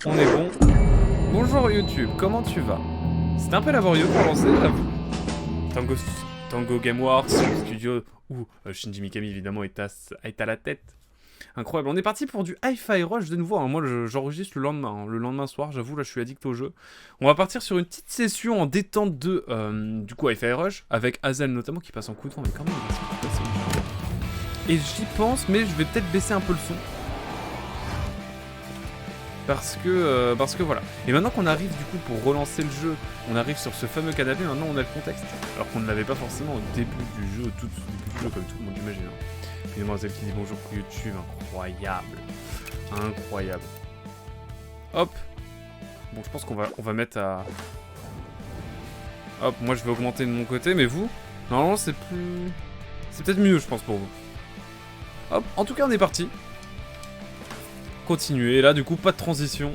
On est bon. Bonjour YouTube, comment tu vas? C'était un peu laborieux pour lancer, j'avoue. Tango, Tango Gameworks, studio où Shinji Mikami évidemment est à la tête. Incroyable, on est parti pour du Hi-Fi Rush de nouveau. Moi j'enregistre le lendemain soir, j'avoue, là je suis addict au jeu. On va partir sur une petite session en détente de du coup Hi-Fi Rush, avec Hazel notamment qui passe en coup de vent, mais quand même, et j'y pense, mais je vais peut-être baisser un peu le son. Parce que voilà. Et maintenant qu'on arrive du coup pour relancer le jeu, on arrive sur ce fameux canapé, maintenant on a le contexte. Alors qu'on ne l'avait pas forcément au début du jeu, au tout début du jeu, comme tout le monde imagine. Une demoiselle qui dit bonjour pour YouTube, incroyable. Incroyable. Hop. Bon, je pense qu'on va mettre à... Hop, moi je vais augmenter de mon côté, mais vous, normalement c'est plus... C'est peut-être mieux, je pense, pour vous. Hop, en tout cas on est parti. Continuer, et là du coup pas de transition.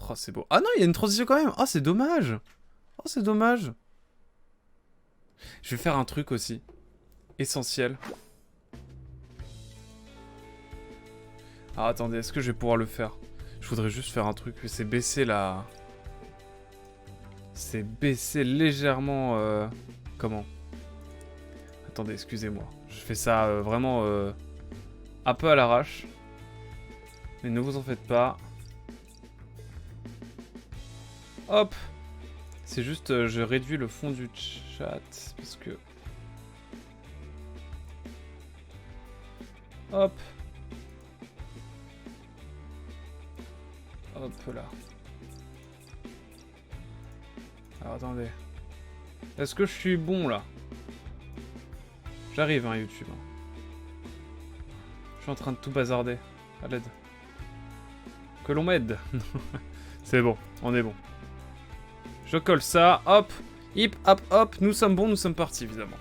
Oh c'est beau. Ah non, il y a une transition quand même. Oh c'est dommage. Oh c'est dommage. Je vais faire un truc aussi. Essentiel. Ah attendez, est-ce que je vais pouvoir le faire? Je voudrais juste faire un truc, c'est baisser la... C'est baisser légèrement... Comment? Attendez, excusez-moi. Je fais ça vraiment... un peu à l'arrache. Mais ne vous en faites pas. Hop. C'est juste, je réduis le fond du chat. Parce que... Hop. Hop là. Alors attendez. Est-ce que je suis bon là? J'arrive hein YouTube. Je suis en train de tout bazarder. À l'aide. Que l'on m'aide. C'est bon, on est bon. Je colle ça, hop. Hip, hop, hop. Nous sommes bons, nous sommes partis, évidemment.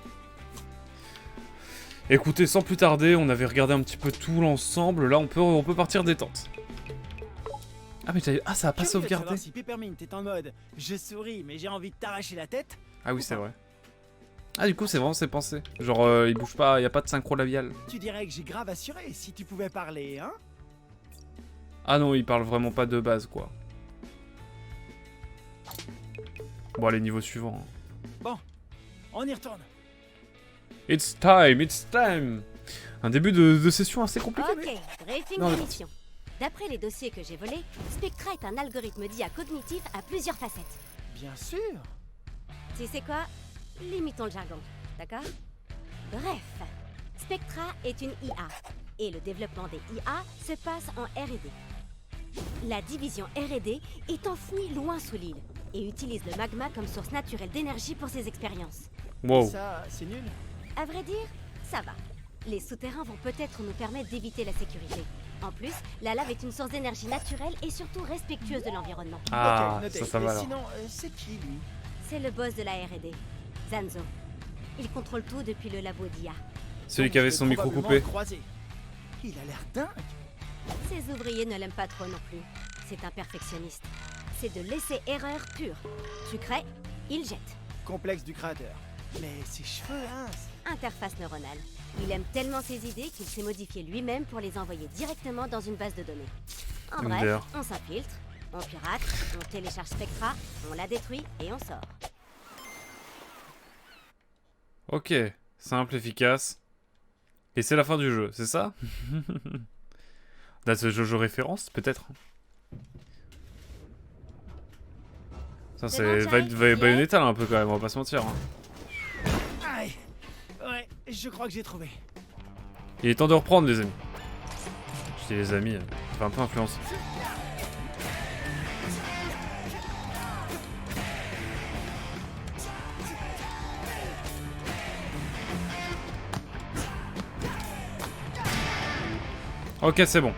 Écoutez, sans plus tarder, on avait regardé un petit peu tout l'ensemble. Là, on peut partir détente. Ah, mais ah, ça a pas sauvegardé. Si Peppermint est en mode je souris, mais j'ai envie de t'arracher la tête. Ah, oui, c'est vrai. Ah, du coup, c'est vraiment ses pensées. Genre, il bouge pas, y a pas de synchro labial. Tu dirais que j'ai grave assuré si tu pouvais parler, hein? Ah non, il parle vraiment pas de base, quoi. Bon, allez, niveau suivant. Bon, on y retourne. It's time, it's time. Un début de session assez compliqué. Ok, briefing Non, de mais- mission. D'après les dossiers que j'ai volés, Spectra est un algorithme d'IA cognitif à plusieurs facettes. Bien sûr. Tu sais quoi? Limitons le jargon, d'accord? Bref, Spectra est une IA, et le développement des IA se passe en R&D. La division R&D est enfouie loin sous l'île, et utilise le magma comme source naturelle d'énergie pour ses expériences. Wow. Ça, c'est nul. À vrai dire, ça va. Les souterrains vont peut-être nous permettre d'éviter la sécurité. En plus, la lave est une source d'énergie naturelle et surtout respectueuse de l'environnement. Ah, ok, noté. ça va Mais alors. sinon, c'est qui lui? C'est le boss de la R&D, Zanzo. Il contrôle tout depuis le labo d'IA. Celui Donc, qui avait je l'ai son micro probablement coupé. croisé. Il a l'air dingue. Ses ouvriers ne l'aiment pas trop non plus. C'est un perfectionniste. C'est de l'essai-erreur pur. Tu crées, il jette. Complexe du créateur. Mais ses cheveux, hein? Interface neuronale. Il aime tellement ses idées qu'il s'est modifié lui-même pour les envoyer directement dans une base de données. En bref, D'ailleurs. on s'infiltre, on pirate, on télécharge Spectra, on la détruit et on sort. Ok, simple, efficace. Et c'est la fin du jeu, c'est ça? Là, ce Jojo référence, peut-être. Ça, C'est c'est bon, Jack, Bayonetta, là, un peu, quand même, on va pas se mentir. Hein. Aïe. Ouais, je crois que j'ai trouvé. Il est temps de reprendre, les amis. Je dis les amis, ça fait un peu influence. Ok, c'est bon.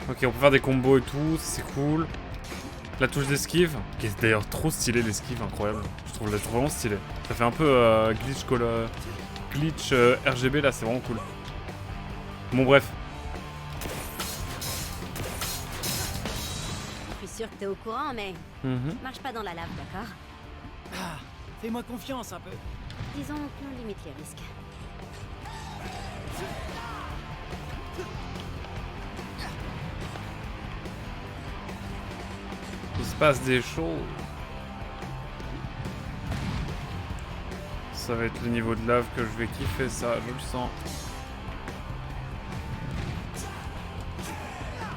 Ok, on peut faire des combos et tout, c'est cool. La touche d'esquive, qui est d'ailleurs trop stylée l'esquive, incroyable. Je trouve vraiment stylé. Ça fait un peu glitch RGB là, c'est vraiment cool. Bon bref. Je suis sûre que t'es au courant, mais marche pas dans la lave, d'accord? Ah, fais-moi confiance un peu. Disons qu'on limite les risques. Il se passe des choses. Ça va être le niveau de lave que je vais kiffer ça, je le sens.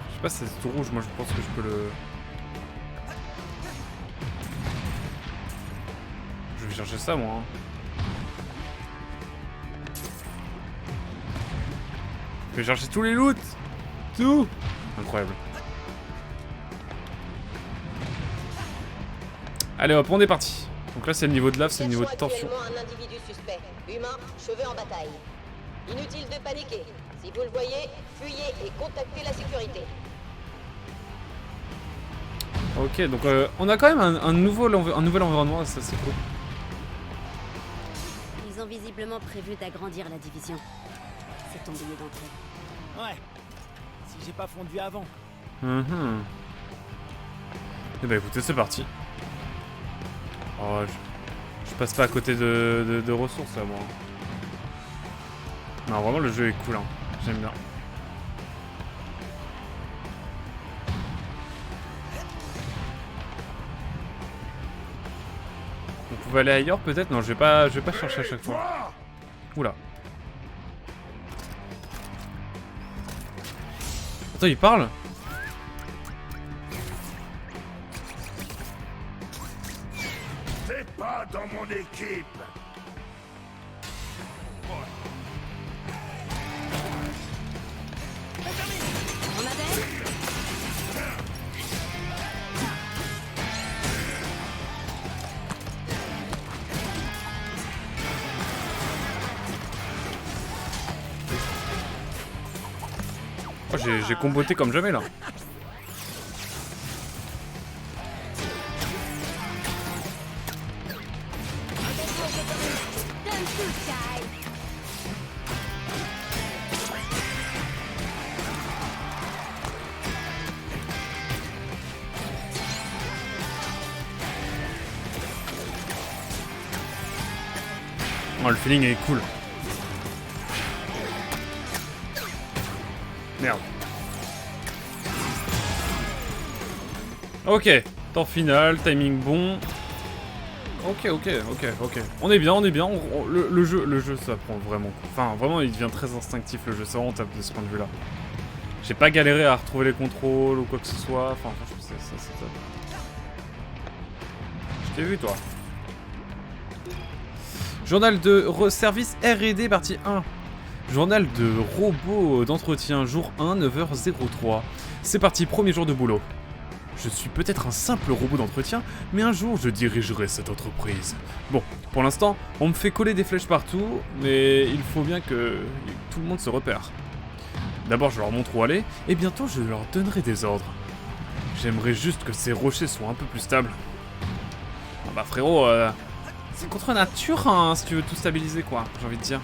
Je sais pas si c'est tout rouge, moi je pense que je peux le... Je vais chercher ça moi. Hein. Je vais chercher tous les loots. Tout. Incroyable. Allez hop, on est parti. Donc là c'est le niveau de lave, c'est le niveau de tension. Un individu suspect, humain, cheveux en bataille. Inutile de paniquer. Si vous le voyez, fuyez et contactez la sécurité. Ok, donc on a quand même un nouvel environnement, ça c'est cool. Ils ont visiblement prévu d'agrandir la division. C'est ton billet d'entrée. Ouais. Si j'ai pas fondu avant. Et bah écoutez, c'est parti. Oh, je passe pas à côté de ressources là, moi. Non, vraiment le jeu est cool, hein. J'aime bien. On pouvait aller ailleurs peut-être? Non, je vais pas chercher à chaque fois. Oula. Attends, il parle? T'es pas dans mon équipe. On m'appelle? Oh, j'ai comboté comme jamais là. Oh, le feeling est cool. Merde. Ok, temps final, timing bon. Ok. On est bien. Le jeu, ça prend vraiment. Enfin, vraiment, il devient très instinctif le jeu. C'est vraiment top de ce point de vue-là. J'ai pas galéré à retrouver les contrôles ou quoi que ce soit. Enfin, franchement, c'est top. Je t'ai vu, toi. Journal de service R&D, partie 1. Journal de robot d'entretien, jour 1, 9h03. C'est parti, premier jour de boulot. Je suis peut-être un simple robot d'entretien, mais un jour je dirigerai cette entreprise. Bon, pour l'instant, on me fait coller des flèches partout, mais il faut bien que tout le monde se repère. D'abord je leur montre où aller, et bientôt je leur donnerai des ordres. J'aimerais juste que ces rochers soient un peu plus stables. Ah bah frérot, c'est contre nature hein, si tu veux tout stabiliser quoi, j'ai envie de dire.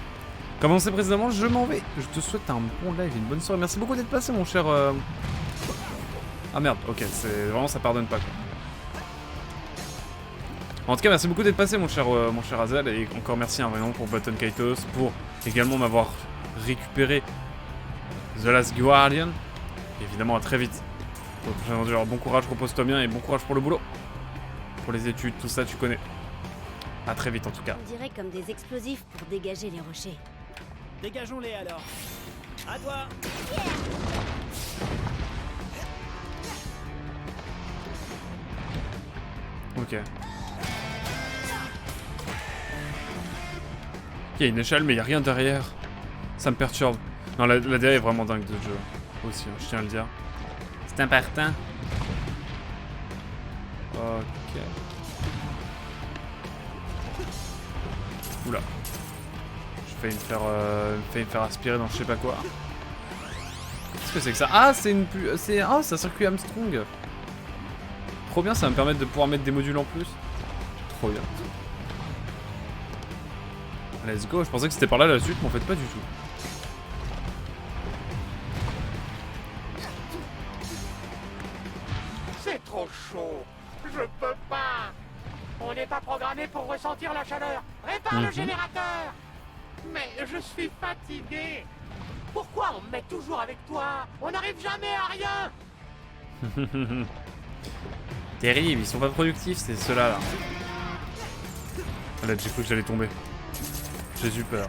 Comme on sait précédemment, je m'en vais. Je te souhaite un bon live et une bonne soirée. Merci beaucoup d'être passé mon cher... Ah merde, ok, c'est vraiment ça pardonne pas quoi. En tout cas, merci beaucoup d'être passé mon cher Azel. Et encore merci vraiment pour Button Kaitos, pour également m'avoir récupéré The Last Guardian. Et évidemment à très vite. Pour le prochain rendu. Alors bon courage, repose-toi bien et bon courage pour le boulot. Pour les études, tout ça tu connais. À très vite en tout cas. On dirait comme des explosifs pour dégager les rochers. Dégageons-les alors. À toi. Ok. Il y a une échelle mais il n'y a rien derrière. Ça me perturbe. Non, la DA est vraiment dingue de ce jeu. Aussi, hein, je tiens à le dire. C'est important. Ok. Oula. Je failli me faire aspirer dans je sais pas quoi. Qu'est-ce que c'est que ça? Ah, c'est une... c'est un circuit Armstrong. Trop bien, ça va me permettre de pouvoir mettre des modules en plus. Trop bien. Let's go, je pensais que c'était par là la suite, mais en fait pas du tout. C'est trop chaud. Je peux pas. On n'est pas programmé pour ressentir la chaleur. Répare le générateur. Mais je suis fatigué. Pourquoi on me met toujours avec toi? On n'arrive jamais à rien. Terrible, ils sont pas productifs, c'est ceux-là là. Ah là, j'ai cru que j'allais tomber. J'ai eu peur.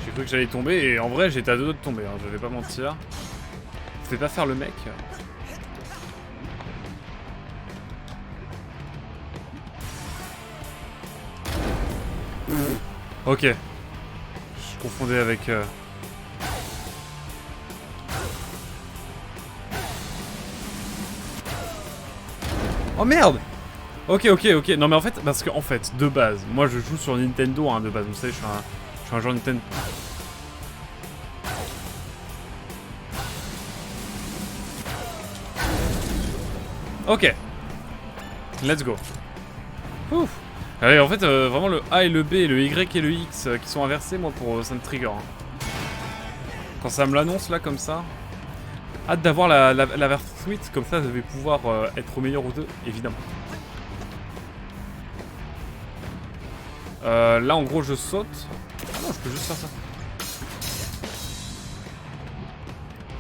J'ai cru que j'allais tomber et en vrai j'étais à deux doigts de tomber, hein, je vais pas mentir. Je vais pas faire le mec. Ok. Je confondais avec... Oh merde! Ok. Non mais en fait, parce que en fait, de base, moi je joue sur Nintendo, hein, de base. Vous savez, je suis un joueur Nintendo. Ok. Let's go. Ouf. Allez, en fait, vraiment le A et le B, et le Y et le X qui sont inversés, moi, ça me trigger. Hein. Quand ça me l'annonce là, comme ça. Hâte d'avoir la version suite, comme ça je vais pouvoir être au meilleur aux deux, évidemment. Là en gros je saute. Ah non, je peux juste faire ça.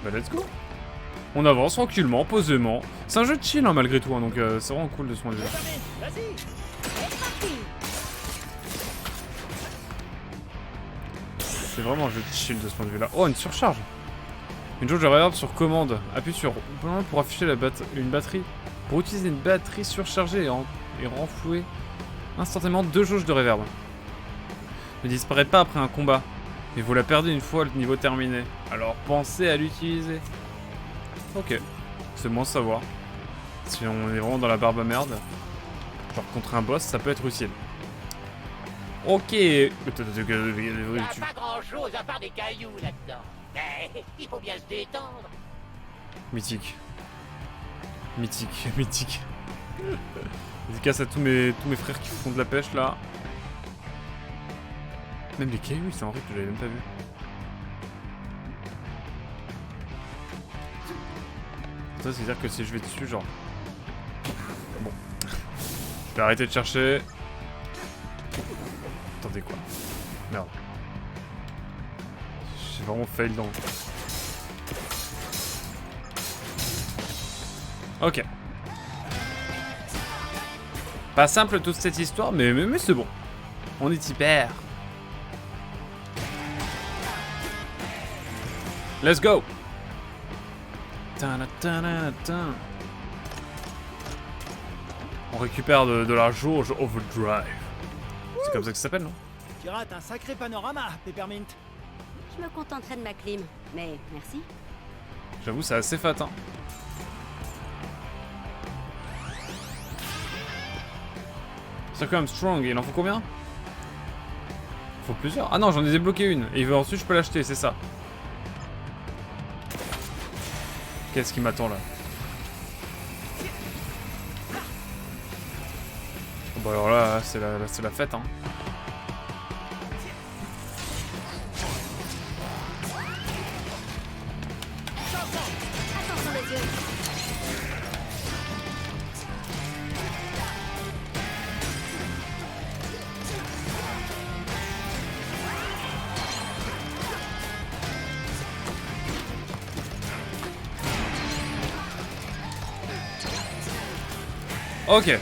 Bah let's go. On avance tranquillement, posément. C'est un jeu de chill hein, malgré tout, hein, donc c'est vraiment cool de ce point de vue. C'est vraiment un jeu de chill de ce point de vue là. Oh, une surcharge. Une jauge de reverb sur commande. Appuie sur pour afficher une batterie. Pour utiliser une batterie surchargée et renflouer instantanément 2 jauges de reverb. Ne disparaît pas après un combat. Et vous la perdez une fois le niveau terminé. Alors pensez à l'utiliser. Ok. C'est bon à savoir. Si on est vraiment dans la barbe à merde. Genre contre un boss, ça peut être utile. Ok. Il n'y a pas grand chose à part des cailloux là-dedans. Mais il faut bien se détendre. Mythique. Dédicace à tous mes frères qui font de la pêche là. Même les cailloux, c'est en vrai que je l'avais même pas vu. Ça, c'est dire que si je vais dessus, genre. Bon. Je vais arrêter de chercher. Attendez quoi. Merde. J'ai vraiment fail dans. Ok. Pas simple toute cette histoire, mais c'est bon. On est hyper. Let's go. On récupère de la jauge overdrive. C'est comme ça que ça s'appelle, non? Tu rates un sacré panorama, Peppermint. Je me contenterai de ma clim, mais merci. J'avoue, c'est assez fat, hein. C'est quand même strong. Il en faut combien? Il faut plusieurs. Ah non, j'en ai débloqué une. Et ensuite, je peux l'acheter, c'est ça. Qu'est-ce qui m'attend là? Bon alors là, c'est la fête, hein. Attention les yeux. Ok.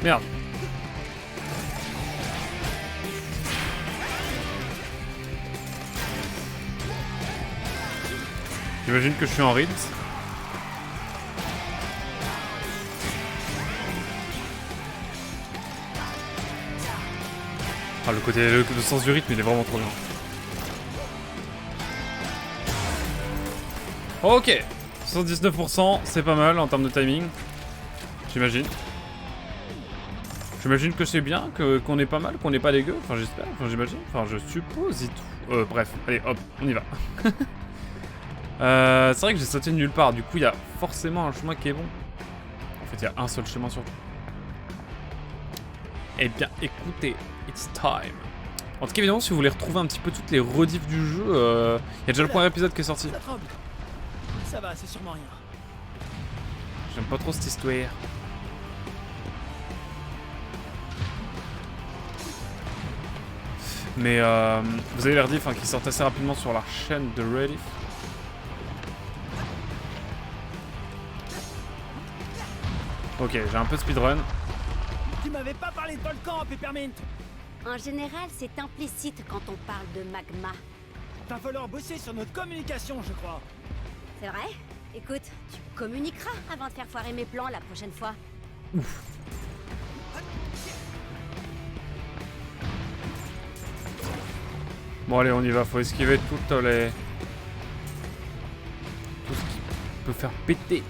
Merde. J'imagine que je suis en rythme. Ah, le sens du rythme, il est vraiment trop bien. Ok, 79%, c'est pas mal en termes de timing. J'imagine. J'imagine que c'est bien, qu'on est pas mal, qu'on est pas dégueu. Enfin, j'espère, enfin, j'imagine. Enfin, je suppose et tout. Bref, allez, hop, on y va. C'est vrai que j'ai sauté de nulle part. Du coup, il y a forcément un chemin qui est bon. En fait, il y a un seul chemin surtout. Eh bien, écoutez, it's time. En tout cas, évidemment, si vous voulez retrouver un petit peu toutes les rediffs du jeu, il y a déjà le premier épisode qui est sorti. Ça tremble. Ça va, c'est sûrement rien. J'aime pas trop cette histoire. Mais vous avez les rediffs qui sortent assez rapidement sur la chaîne de Rediff. Ok, j'ai un peu de speedrun. Tu m'avais pas parlé de volcan, Peppermint. En général, c'est implicite quand on parle de magma. Va falloir bosser sur notre communication, je crois. C'est vrai? Écoute, tu communiqueras avant de faire foirer mes plans la prochaine fois. Bon allez, on y va, faut esquiver toutes les... tout ce qui peut faire péter.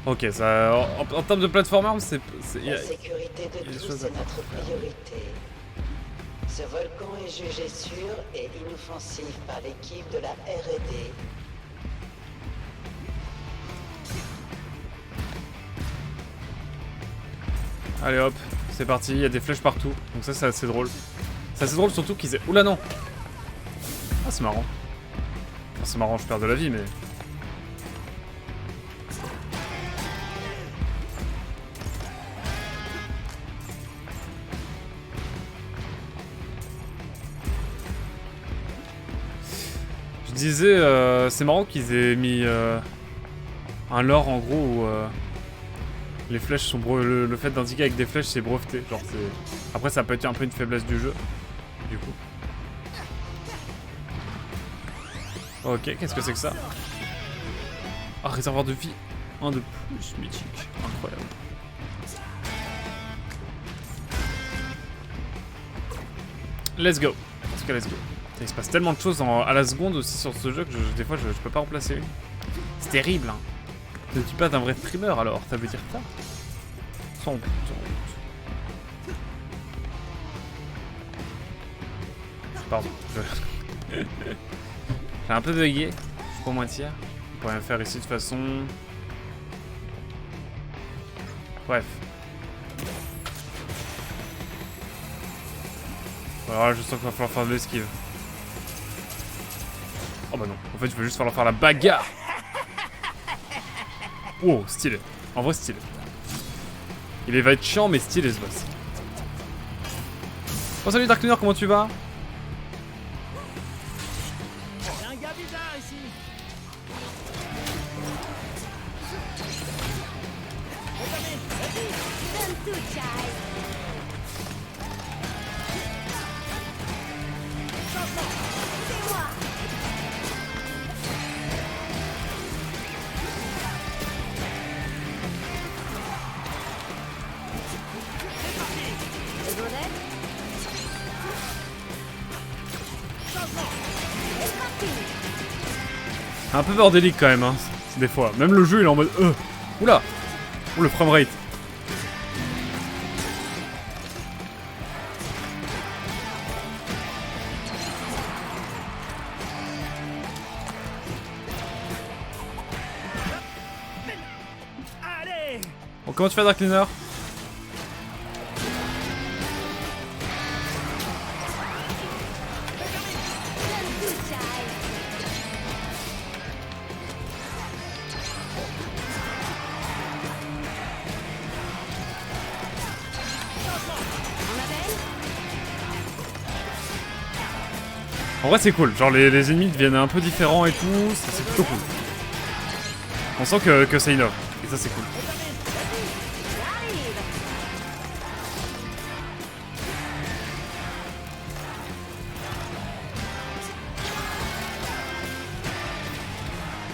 Ok, ça... En termes de plateforme, c'est... La sécurité de tous est notre priorité. Ce volcan est jugé sûr et inoffensif par l'équipe de la R&D. Allez hop, c'est parti, il y a des flèches partout, donc ça c'est assez drôle. C'est assez drôle surtout qu'ils aient... Oula non. Ah c'est marrant. Enfin, c'est marrant, je perds de la vie mais... Je disais, c'est marrant qu'ils aient mis un lore en gros où... les flèches sont le fait d'indiquer avec des flèches c'est breveté, genre c'est... Après ça peut être un peu une faiblesse du jeu, du coup. Ok, qu'est-ce que c'est que ça? Ah, réservoir de vie, un de plus, mythique, incroyable. Let's go, en tout cas let's go. Il se passe tellement de choses à la seconde aussi sur ce jeu que des fois je peux pas remplacer une. C'est terrible hein. Ne dis pas d'un vrai streamer alors, ça veut dire ça? Sans doute, sans doute. Pardon. J'ai un peu bugué, je suis pas moitié. On peut rien faire ici de toute façon. Bref. Alors là, je sens qu'il va falloir faire de l'esquive. Oh bah non, en fait, il va juste falloir faire la bagarre. Wow, stylé. En vrai, stylé. Il va être chiant, mais stylé ce boss. Oh, salut Dark Lunar, comment tu vas? Il y a un gars bizarre ici. Donne tout, Child. C'est moi. Besoin d'aide? C'est parti. Un peu bordélique quand même, hein, des fois. Même le jeu, il est en mode... Oula. Oh, le framerate. Allez. Bon, comment tu fais Dark Lunar? Donne tout, Child. On m'appelle? En vrai, c'est cool. Genre, les ennemis deviennent un peu différents et tout. C'est plutôt cool. On sent que ça innove. Et ça, c'est cool. J'arrive.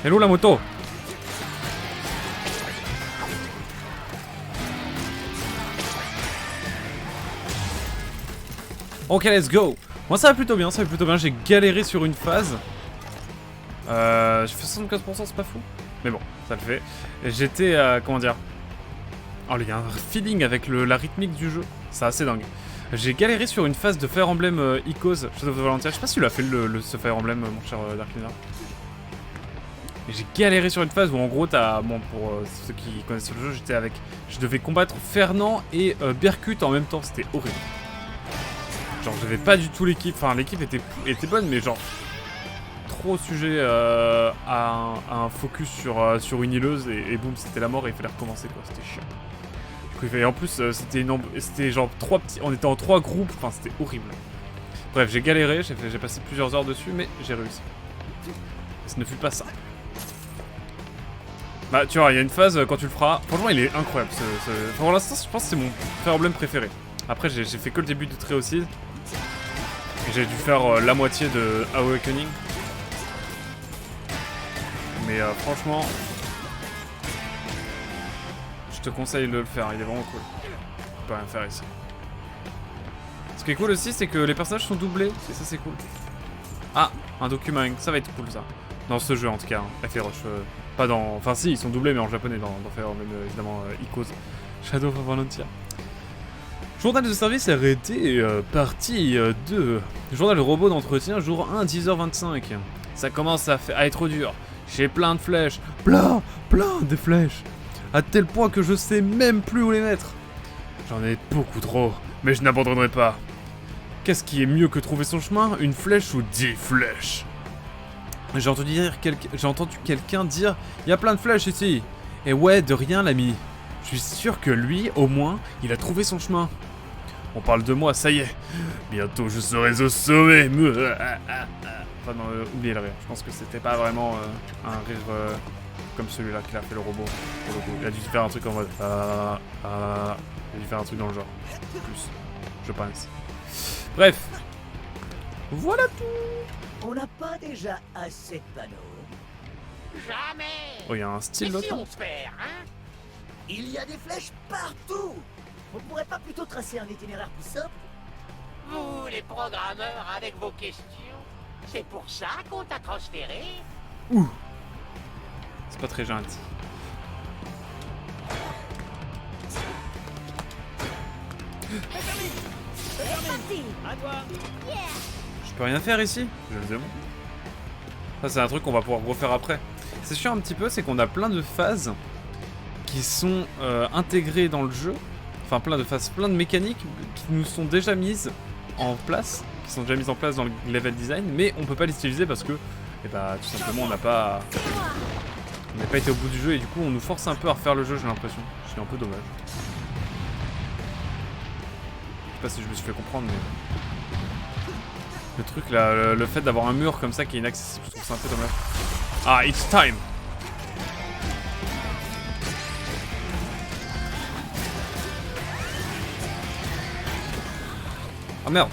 Hello la moto. Ok, let's go. Moi ça va plutôt bien, j'ai galéré sur une phase. J'ai fait 75%, c'est pas fou. Mais bon, ça le fait. J'étais, comment dire... Oh, il y a un feeling avec la rythmique du jeu. C'est assez dingue. J'ai galéré sur une phase de Fire Emblem Echoes, Shadow of the Valentia. Je sais pas si tu l'as fait ce Fire Emblem, mon cher Dark Lunar. Et j'ai galéré sur une phase où en gros t'as... Bon, pour ceux qui connaissent le jeu, j'étais avec... Je devais combattre Fernand et Berkut en même temps, c'était horrible. Genre j'avais pas du tout l'équipe, enfin l'équipe était bonne mais genre... Trop sujet à un focus sur une hileuse et boum, c'était la mort et il fallait recommencer quoi, c'était chiant. Du coup, et en plus c'était genre 3 petits... On était en 3 groupes, enfin c'était horrible. Bref, j'ai galéré, j'ai passé plusieurs heures dessus mais j'ai réussi. Et ce ne fut pas ça. Bah tu vois, il y a une phase quand tu le feras. Franchement il est incroyable pour l'instant je pense que c'est mon Fire Emblem préféré. Après j'ai fait que le début de Treocide. Et j'ai dû faire la moitié de Awakening. Mais franchement je te conseille de le faire, il est vraiment cool. Tu peux rien faire ici. Ce qui est cool aussi c'est que les personnages sont doublés. Et ça c'est cool. Ah, un document, ça va être cool ça. Dans ce jeu en tout cas, hein. FR Rush. Pas dans... Enfin si, ils sont doublés mais en japonais dans Fire Emblem évidemment Icos. Shadow of Valentia. Journal de service arrêté, partie 2. Journal robot d'entretien, jour 1, 10h25. Ça commence à être dur. J'ai plein de flèches. Plein de flèches. À tel point que je sais même plus où les mettre. J'en ai beaucoup trop, mais je n'abandonnerai pas. Qu'est-ce qui est mieux que trouver son chemin? Une flèche ou 10 flèches? J'ai entendu quelqu'un dire « Il y a plein de flèches ici !» Et ouais, de rien l'ami. Je suis sûr que lui, au moins, il a trouvé son chemin. On parle de moi, ça y est. Bientôt je serai au sommet. Enfin non, oubliez le rire. Je pense que c'était pas vraiment un rire comme celui-là qu'il a fait le robot. Pour le coup. Il a dû faire un truc en mode... Il a dû faire un truc dans le genre. Plus, je pense. Bref. Voilà tout. On n'a pas déjà assez de panneaux. Jamais. Oh, il y a un style Et l'autre. si on se perd, hein? Il y a des flèches partout. On pourrait pas plutôt tracer un itinéraire plus simple? Vous, les programmeurs, avec vos questions, c'est pour ça qu'on t'a transféré? C'est pas très gentil. C'est parti. À toi. Je peux rien faire ici? Je le demande. Ça c'est un truc qu'on va pouvoir refaire après. C'est sûr un petit peu, c'est qu'on a plein de phases qui sont intégrées dans le jeu. Enfin plein de phases, plein de mécaniques qui nous sont déjà mises en place. Qui sont déjà mises en place dans le level design. Mais on peut pas les utiliser parce que, eh bah, tout simplement on n'a pas... On n'a pas été au bout du jeu et du coup on nous force un peu à refaire le jeu, j'ai l'impression. C'est un peu dommage. Je sais pas si je me suis fait comprendre mais... Le truc là, le fait d'avoir un mur comme ça qui est inaccessible, je trouve ça un peu dommage. Ah, it's time! Ah merde!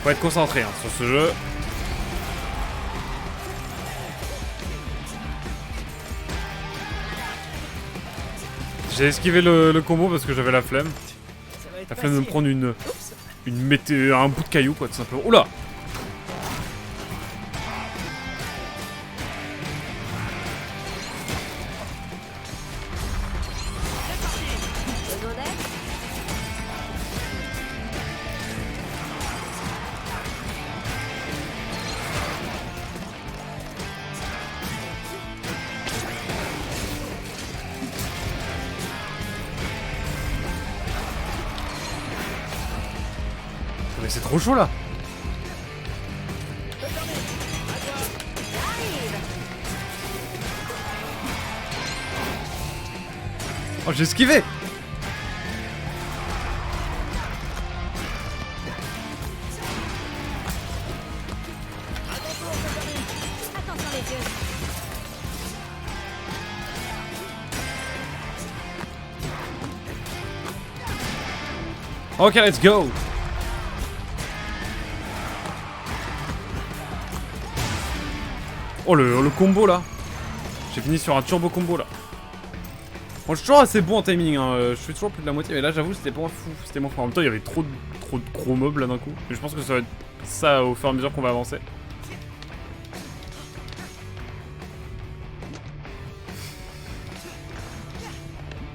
Faut être concentré hein, sur ce jeu. J'ai esquivé le combo parce que j'avais la flemme. Ça va être La flemme de me facile. prendre Oups. un bout de caillou quoi tout simplement. Oula! Secondaire. Mais c'est trop chaud là! Oh j'ai esquivé! Attention les yeux. Ok, let's go! Oh le combo là! J'ai fini sur un turbo combo là. Bon, je suis toujours assez bon en timing, hein. Je fais toujours plus de la moitié, mais là j'avoue c'était pas fou, c'était moins fou. En même temps il y avait trop de gros mobs là d'un coup. Mais je pense que ça va être ça au fur et à mesure qu'on va avancer.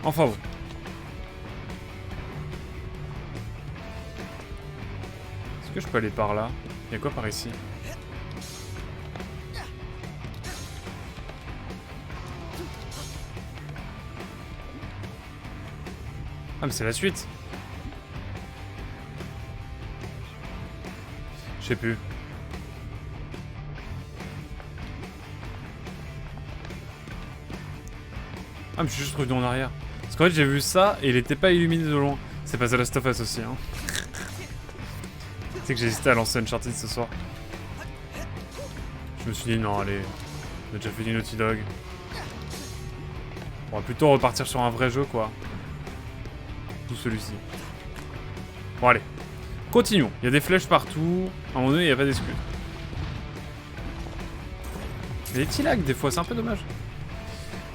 Enfin bon. Est-ce que je peux aller par là? Il y a quoi par ici? Ah mais c'est la suite. Je sais plus. Ah mais je suis juste revenu en arrière. Parce qu'en fait j'ai vu ça et il était pas illuminé de loin. C'est pas The Last of Us aussi hein. Tu sais que j'ai hésité à lancer Uncharted ce soir. Je me suis dit non allez, on a déjà fait du Naughty Dog. On va plutôt repartir sur un vrai jeu quoi. Tout celui-ci. Bon allez. Continuons. Il y a des flèches partout. À un moment donné, il n'y a pas d'excuse. Il y a des petits lags des fois, c'est un peu dommage.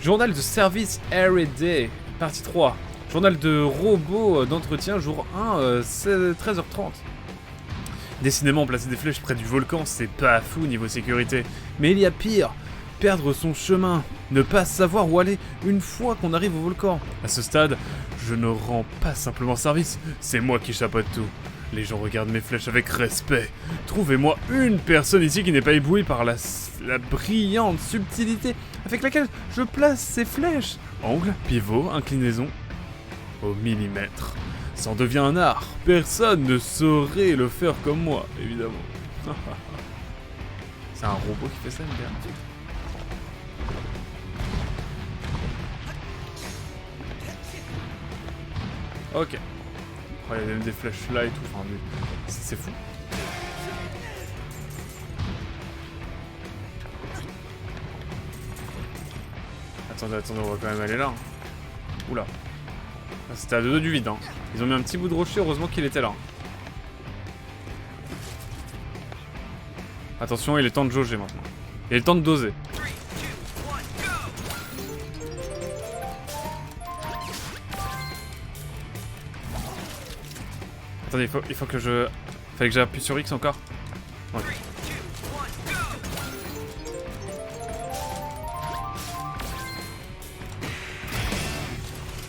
Journal de service R&D, partie 3. Journal de robot d'entretien, jour 1, 13h30. Décidément, placer des flèches près du volcan, c'est pas fou niveau sécurité. Mais il y a pire. Perdre son chemin, ne pas savoir où aller une fois qu'on arrive au volcan. À ce stade, je ne rends pas simplement service, c'est moi qui chapeaute tout. Les gens regardent mes flèches avec respect. Trouvez-moi une personne ici qui n'est pas éblouie par la brillante subtilité avec laquelle je place ces flèches. Angle, pivot, inclinaison, au millimètre. Ça en devient un art. Personne ne saurait le faire comme moi, évidemment. C'est un robot qui fait ça, une gars. Ok. Oh, il y a même des flèches là et tout, enfin, c'est fou. Attendez, on va quand même aller là. Hein. Oula. C'était à 2 du vide. Hein. Ils ont mis un petit bout de rocher, heureusement qu'il était là. Attention, il est temps de jauger maintenant. Il est temps de doser. Attendez, il faut que je... Fallait que j'appuie sur X encore. Ok.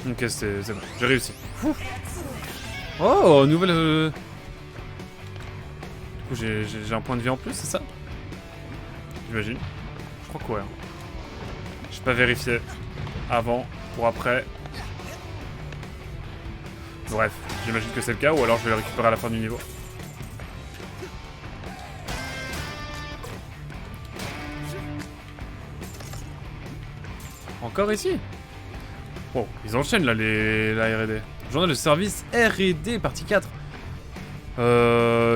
Ok, c'est bon, j'ai réussi. Ouh. Oh, nouvelle... Du coup, j'ai un point de vie en plus, c'est ça? J'imagine. Je crois que ouais. J'ai pas vérifié. Avant, pour après. Bref, j'imagine que c'est le cas, ou alors je vais le récupérer à la fin du niveau. Encore ici? Oh, ils enchaînent là, la R&D. Journal de service R&D, partie 4.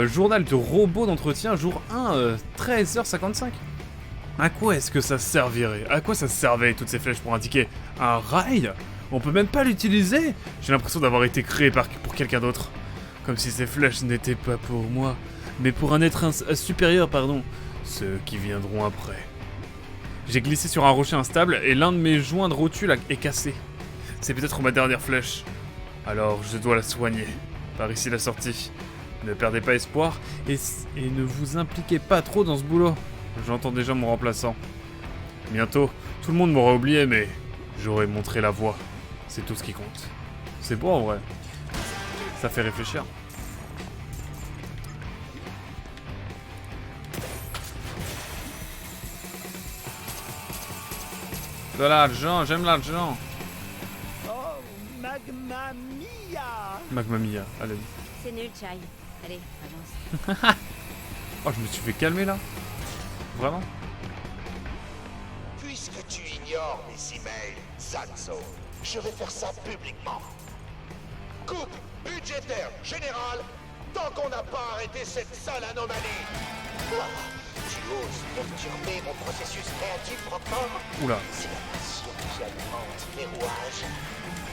Journal de robot d'entretien, jour 1, 13h55. À quoi est-ce que ça servirait? À quoi ça servait toutes ces flèches pour indiquer un rail? On peut même pas l'utiliser. J'ai l'impression d'avoir été créé pour quelqu'un d'autre. Comme si ces flèches n'étaient pas pour moi, mais pour un être supérieur, pardon. Ceux qui viendront après. J'ai glissé sur un rocher instable et l'un de mes joints de rotule est cassé. C'est peut-être ma dernière flèche. Alors je dois la soigner. Par ici la sortie. Ne perdez pas espoir et ne vous impliquez pas trop dans ce boulot. J'entends déjà mon remplaçant. Bientôt, tout le monde m'aura oublié, mais j'aurai montré la voie. C'est tout ce qui compte. C'est beau en vrai. Ça fait réfléchir. De l'argent, j'aime l'argent. Oh, Magma Mia! Magma Mia, allez. C'est nul, Chai. Allez, avance. Oh, je me suis fait calmer là. Vraiment? Puisque tu ignores mes emails, Zanzo, je vais faire ça publiquement. Coupe budgétaire générale tant qu'on n'a pas arrêté cette sale anomalie. Quoi? Tu oses perturber mon processus créatif, Proctor? Oula. C'est la passion qui alimente mes rouages.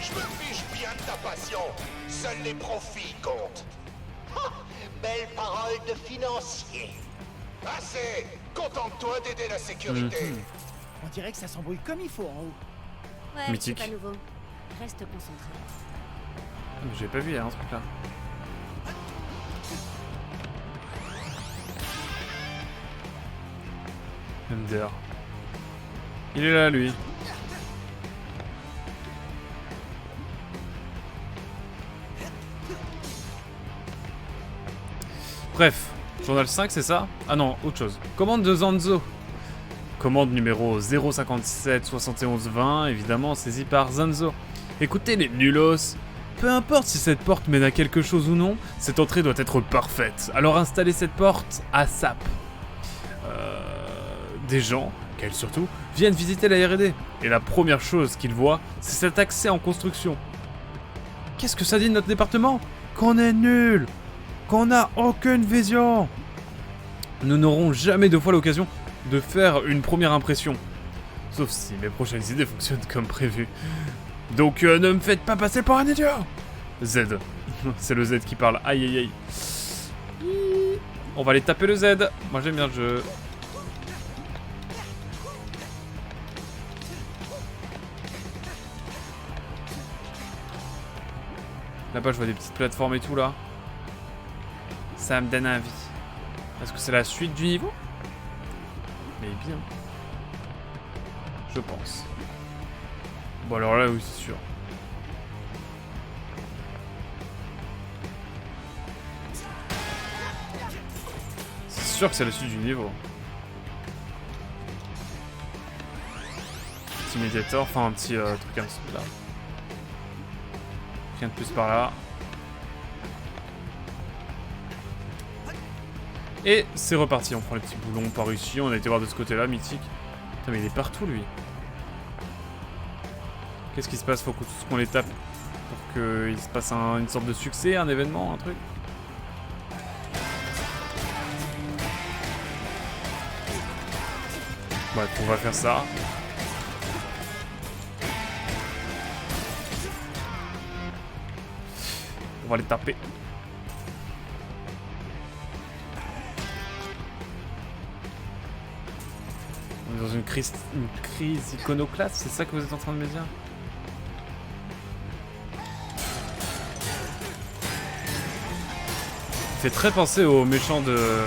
Je me fiche bien de ta passion. Seuls les profits comptent. Ha! Belle parole de financier. Assez! Contente-toi d'aider la sécurité. On dirait que ça s'embrouille comme il faut en haut. Ouais, Mythique. c'est pas nouveau. Reste concentré. Mais j'ai pas vu, il y a un truc là. MDR. Il est là, lui. Bref, journal 5, c'est ça? Ah non, autre chose. Commande de Zanzo. Commande numéro 057 71 20, évidemment saisie par Zanzo. Écoutez les nulos. Peu importe si cette porte mène à quelque chose ou non, cette entrée doit être parfaite. Alors installez cette porte à SAP. Des gens, qu'elles surtout, viennent visiter la R&D. Et la première chose qu'ils voient, c'est cet accès en construction. Qu'est-ce que ça dit de notre département? Qu'on est nul, qu'on n'a aucune vision. Nous n'aurons jamais deux fois l'occasion de faire une première impression. Sauf si mes prochaines idées fonctionnent comme prévu. Donc ne me faites pas passer pour un idiot. Z. C'est le Z qui parle. Aïe aïe aïe. On va aller taper le Z. Moi j'aime bien le jeu. Là-bas je vois des petites plateformes et tout là. Ça me donne envie. Est-ce que c'est la suite du niveau? Mais bien. Je pense. Bon alors là oui c'est sûr. C'est sûr que c'est la suite du niveau. Petit médiator, enfin un petit truc comme ça là. Rien de plus par là. Et c'est reparti, on prend les petits boulons par ici, on a été voir de ce côté-là, mythique. Putain mais il est partout lui. Qu'est-ce qui se passe? Faut qu'on les tape pour qu'il se passe une sorte de succès, un événement, un truc. Bref, on va faire ça. On va les taper. On est dans une crise iconoclaste, c'est ça que vous êtes en train de me dire? Il fait très penser aux méchants de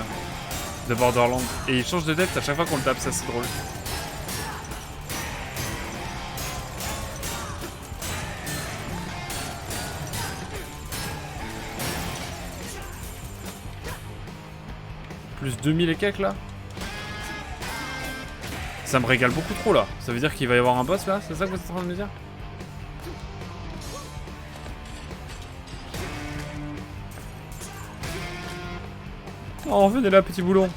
Borderlands. Et il change de depth à chaque fois qu'on le tape, ça c'est drôle. Plus 2000 et quelques là. Ça me régale beaucoup trop là. Ça veut dire qu'il va y avoir un boss là? C'est ça que vous êtes en train de me dire? Oh, venez là, petit boulon.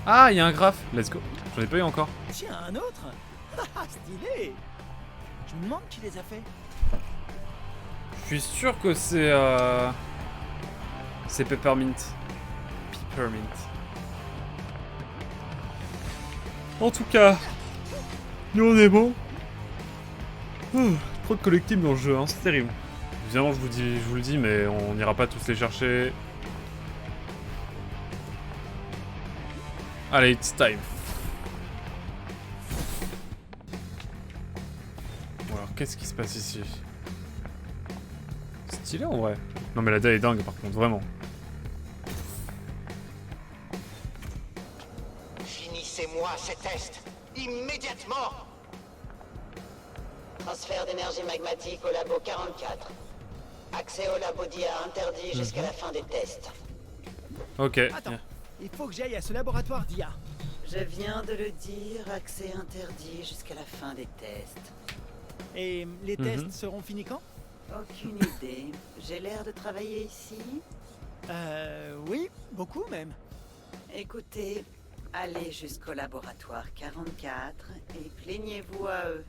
Ah, il y a un graphe. Let's go. J'en ai pas eu encore. Tiens, un autre. Ah, stylé. Je me demande qui les a fait. Je suis sûr que c'est Peppermint. Peppermint. En tout cas, nous on est bon. Trop de collectibles dans le jeu, hein, c'est terrible. Évidemment, je vous le dis, mais on n'ira pas tous les chercher. Allez, it's time. Bon alors, qu'est-ce qui se passe ici? Stylé en vrai. Non mais la DA est dingue par contre, vraiment. Finissez-moi ces tests immédiatement. Transfert d'énergie magmatique au labo 44. Accès au labo d'IA interdit jusqu'à la fin des tests. Ok. Attends, il faut que j'aille à ce laboratoire d'IA. Je viens de le dire, accès interdit jusqu'à la fin des tests. Et les tests seront finis quand? Aucune idée. J'ai l'air de travailler ici? Oui, beaucoup même. Écoutez, allez jusqu'au laboratoire 44 et plaignez-vous à eux.